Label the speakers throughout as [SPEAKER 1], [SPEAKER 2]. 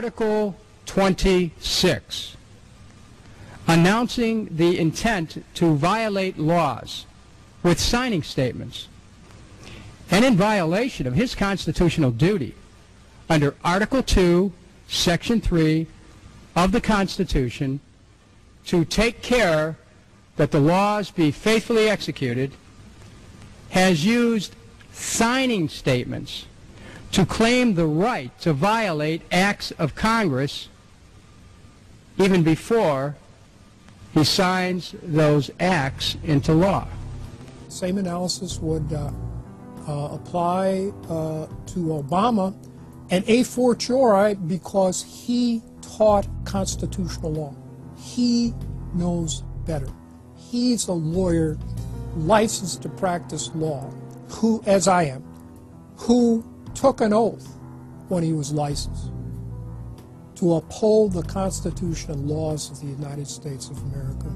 [SPEAKER 1] Article 26, announcing the intent to violate laws with signing statements, and in violation of his constitutional duty under Article 2, Section 3 of the Constitution to take care that the laws be faithfully executed, has used signing statements to claim the right to violate acts of Congress even before he signs those acts into law.
[SPEAKER 2] Same analysis would apply to Obama, and a fortiori because he taught constitutional law. He knows better. He's a lawyer licensed to practice law, who, as I am, who took an oath when he was licensed to uphold the Constitution and laws of the United States of America.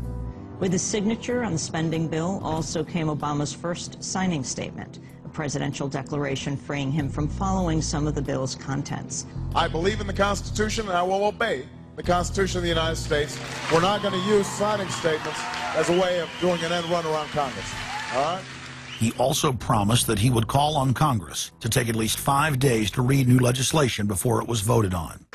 [SPEAKER 3] With his signature on the spending bill also came Obama's first signing statement, a presidential declaration freeing him from following some of the bill's contents.
[SPEAKER 4] I believe in the Constitution and I will obey the Constitution of the United States. We're not going to use signing statements as a way of doing an end run around Congress. All right?
[SPEAKER 5] He also promised that he would call on Congress to take at least 5 days to read new legislation before it was voted on.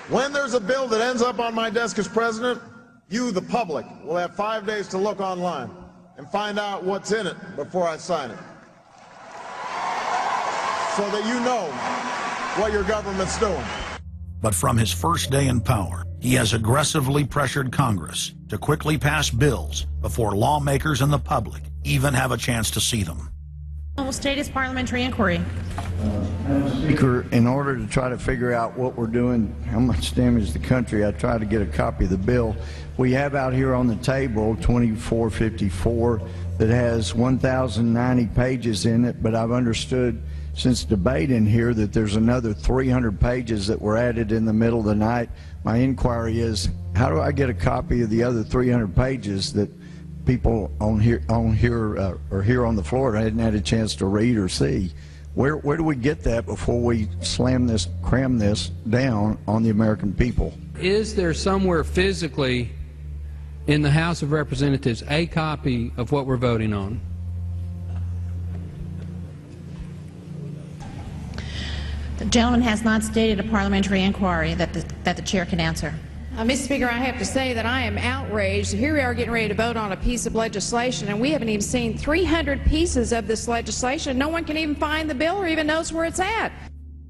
[SPEAKER 4] When there's a bill that ends up on my desk as president, you, the public, will have 5 days to look online and find out what's in it before I sign it, so that you know what your government's doing.
[SPEAKER 5] But from his first day in power, he has aggressively pressured Congress to quickly pass bills before lawmakers and the public even have a chance to see them.
[SPEAKER 6] Will state his parliamentary inquiry.
[SPEAKER 7] Speaker, in order to try to figure out what we're doing, how much damage the country, I tried to get a copy of the bill. We have out here on the table 2454 that has 1,090 pages in it, but I've understood since debate in here that there's another 300 pages that were added in the middle of the night. My inquiry is, how do I get a copy of the other 300 pages that people on here on the floor hadn't had a chance to read or see? Where do we get that before we cram this down on the American people?
[SPEAKER 8] Is there somewhere physically in the House of Representatives a copy of what we're voting on?
[SPEAKER 6] The gentleman has not stated a parliamentary inquiry that the chair can answer.
[SPEAKER 9] Mr. Speaker, I have to say that I am outraged. Here we are getting ready to vote on a piece of legislation, and we haven't even seen 300 pieces of this legislation. No one can even find the bill or even knows where it's at.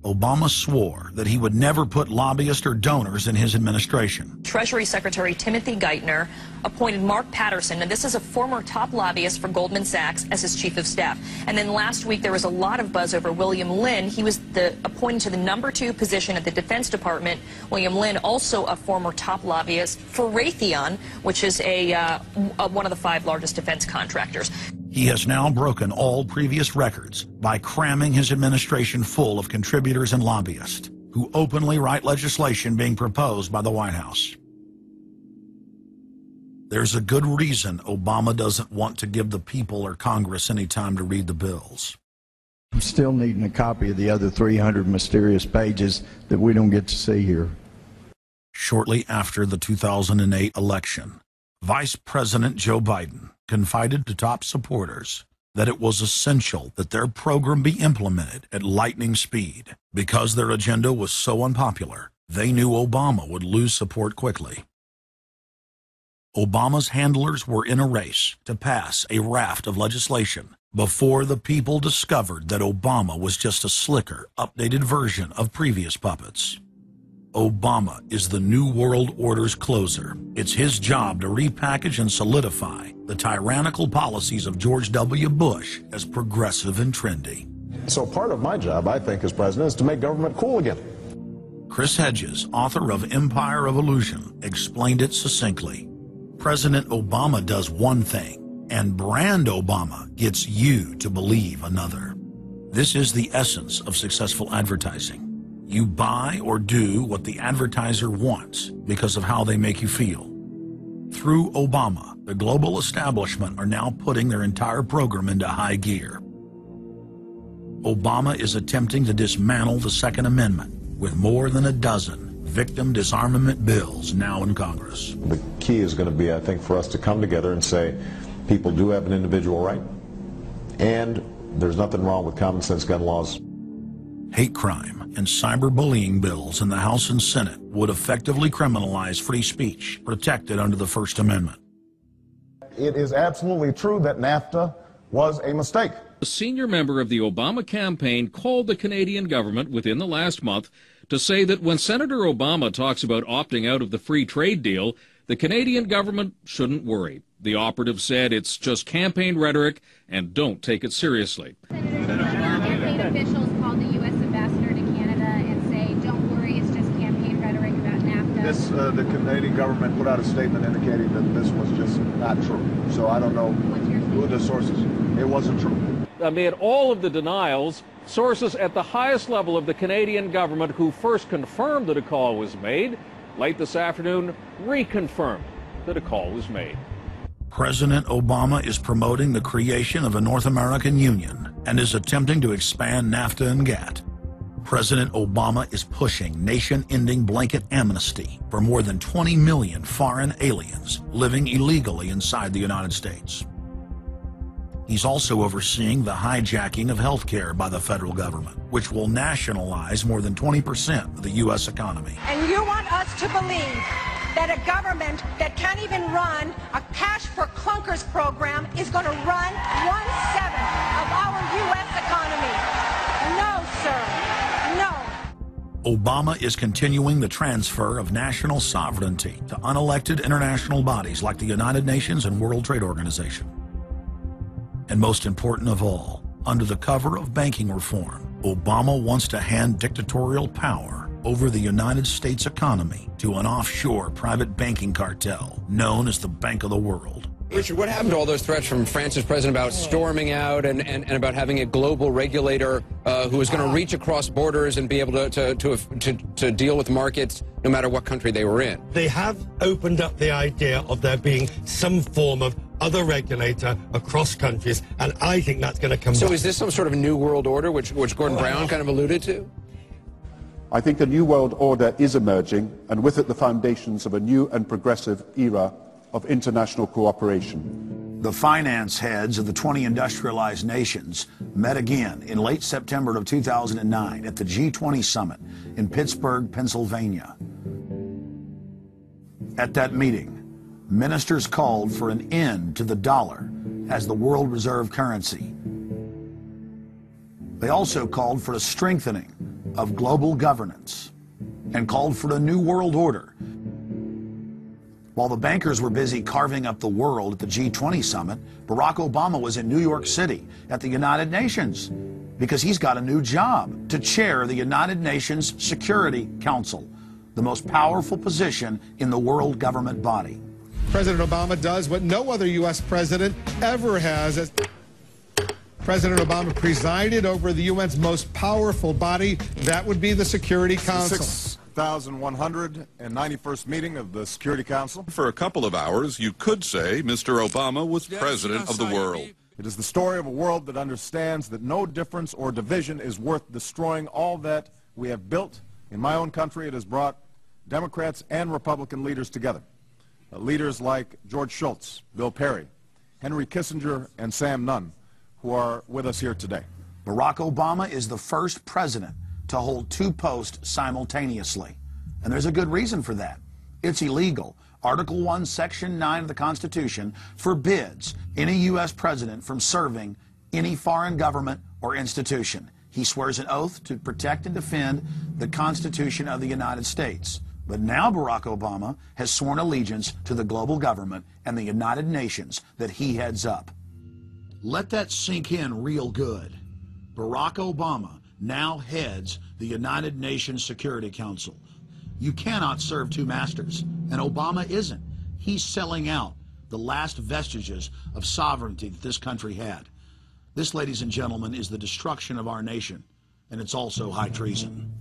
[SPEAKER 5] Obama swore that he would never put lobbyists or donors in his administration.
[SPEAKER 10] Treasury Secretary Timothy Geithner appointed Mark Patterson, and this is a former top lobbyist for Goldman Sachs, as his chief of staff. And then last week there was a lot of buzz over William Lynn. He was appointed to the #2 position at the Defense Department. William Lynn, also a former top lobbyist for Raytheon, which is one of the 5 largest defense contractors.
[SPEAKER 5] He has now broken all previous records by cramming his administration full of contributors and lobbyists who openly write legislation being proposed by the White House. There's a good reason Obama doesn't want to give the people or Congress any time to read the bills.
[SPEAKER 7] I'm still needing a copy of the other 300 mysterious pages that we don't get to see here.
[SPEAKER 5] Shortly after the 2008 election, Vice President Joe Biden confided to top supporters that it was essential that their program be implemented at lightning speed. Because their agenda was so unpopular, they knew Obama would lose support quickly. Obama's handlers were in a race to pass a raft of legislation before the people discovered that Obama was just a slicker, updated version of previous puppets. Obama is the New World Order's closer. It's his job to repackage and solidify the tyrannical policies of George W. Bush as progressive and trendy.
[SPEAKER 4] So part of my job, I think, as president, is to make government cool again.
[SPEAKER 5] Chris Hedges, author of Empire of Illusion, explained it succinctly. President Obama does one thing, and brand Obama gets you to believe another. This is the essence of successful advertising. You buy or do what the advertiser wants because of how they make you feel. Through Obama, the global establishment are now putting their entire program into high gear. Obama is attempting to dismantle the Second Amendment with more than a dozen victim disarmament bills now in Congress.
[SPEAKER 11] The key is going to be, I think, for us to come together and say people do have an individual right, and there's nothing wrong with common sense gun laws.
[SPEAKER 5] Hate crime and cyberbullying bills in the House and Senate would effectively criminalize free speech protected under the First Amendment.
[SPEAKER 4] It is absolutely true that NAFTA was a mistake.
[SPEAKER 12] A senior member of the Obama campaign called the Canadian government within the last month to say that when Senator Obama talks about opting out of the free trade deal, the Canadian government shouldn't worry. The operative said it's just campaign rhetoric and don't take it seriously.
[SPEAKER 13] Campaign officials called the U.S. ambassador to Canada and say, don't worry, it's just campaign rhetoric about NAFTA.
[SPEAKER 4] The Canadian government put out a statement indicating that this was just not true. So I don't know who the sources. It wasn't true.
[SPEAKER 12] Amid all of the denials, sources at the highest level of the Canadian government who first confirmed that a call was made, late this afternoon reconfirmed that a call was made.
[SPEAKER 5] President Obama is promoting the creation of a North American Union and is attempting to expand NAFTA and GATT. President Obama is pushing nation-ending blanket amnesty for more than 20 million foreign aliens living illegally inside the United States. He's also overseeing the hijacking of health care by the federal government, which will nationalize more than 20% of the U.S. economy.
[SPEAKER 14] And you want us to believe that a government that can't even run a cash for clunkers program is going to run 1/7 of our U.S. economy. No, sir. No.
[SPEAKER 5] Obama is continuing the transfer of national sovereignty to unelected international bodies like the United Nations and World Trade Organization. And most important of all, under the cover of banking reform, Obama wants to hand dictatorial power over the United States economy to an offshore private banking cartel known as the Bank of the World.
[SPEAKER 15] Richard, what happened to all those threats from France's president about storming out and about having a global regulator who is going to reach across borders and be able to deal with markets no matter what country they were in?
[SPEAKER 16] They have opened up the idea of there being some form of other regulator across countries, and I think that's going to come back.
[SPEAKER 15] So is this some sort of new world order, which Gordon Brown kind of alluded to?
[SPEAKER 17] I think a new world order is emerging, and with it the foundations of a new and progressive era of international cooperation.
[SPEAKER 5] The finance heads of the 20 industrialized nations met again in late September of 2009 at the G20 summit in Pittsburgh, Pennsylvania. At that meeting, ministers called for an end to the dollar as the world reserve currency. They also called for a strengthening of global governance and called for a new world order. While the bankers were busy carving up the world at the G20 summit, Barack Obama was in New York City at the United Nations because he's got a new job to chair the United Nations Security Council, the most powerful position in the world government body.
[SPEAKER 18] President Obama does what no other U.S. president ever has. As President Obama presided over the UN's most powerful body, that would be the Security Council.
[SPEAKER 4] 6,191st meeting of the Security Council.
[SPEAKER 19] For a couple of hours, you could say Mr. Obama was president of the world.
[SPEAKER 4] It is the story of a world that understands that no difference or division is worth destroying all that we have built. In my own country, it has brought Democrats and Republican leaders together. Leaders like George Shultz, Bill Perry, Henry Kissinger, and Sam Nunn, who are with us here today.
[SPEAKER 5] Barack Obama is the first president to hold two posts simultaneously. And there's a good reason for that. It's illegal. Article 1, Section 9 of the Constitution forbids any U.S. president from serving any foreign government or institution. He swears an oath to protect and defend the Constitution of the United States. But now Barack Obama has sworn allegiance to the global government and the United Nations that he heads up. Let that sink in real good. Barack Obama now heads the United Nations Security Council. You cannot serve two masters, and Obama isn't. He's selling out the last vestiges of sovereignty that this country had. This, ladies and gentlemen, is the destruction of our nation, and it's also high treason.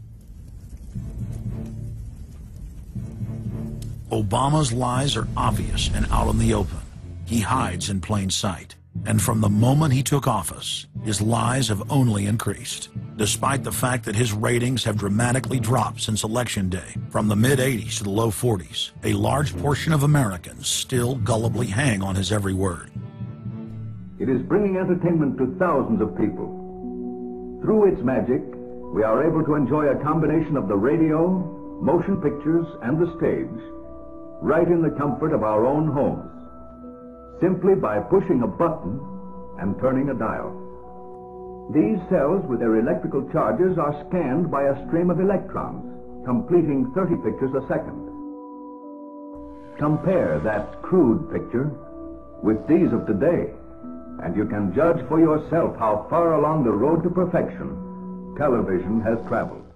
[SPEAKER 5] Obama's lies are obvious and out in the open. He hides in plain sight. And from the moment he took office, his lies have only increased. despite the fact that his ratings have dramatically dropped since Election Day, from the mid-80s to the low 40s. A large portion of Americans still gullibly hang on his every word.
[SPEAKER 20] It is bringing entertainment to thousands of people. Through its magic, we are able to enjoy a combination of the radio, motion pictures, and the stage, right in the comfort of our own homes, simply by pushing a button and turning a dial. These cells with their electrical charges are scanned by a stream of electrons, completing 30 pictures a second. Compare that crude picture with these of today, and you can judge for yourself how far along the road to perfection television has traveled.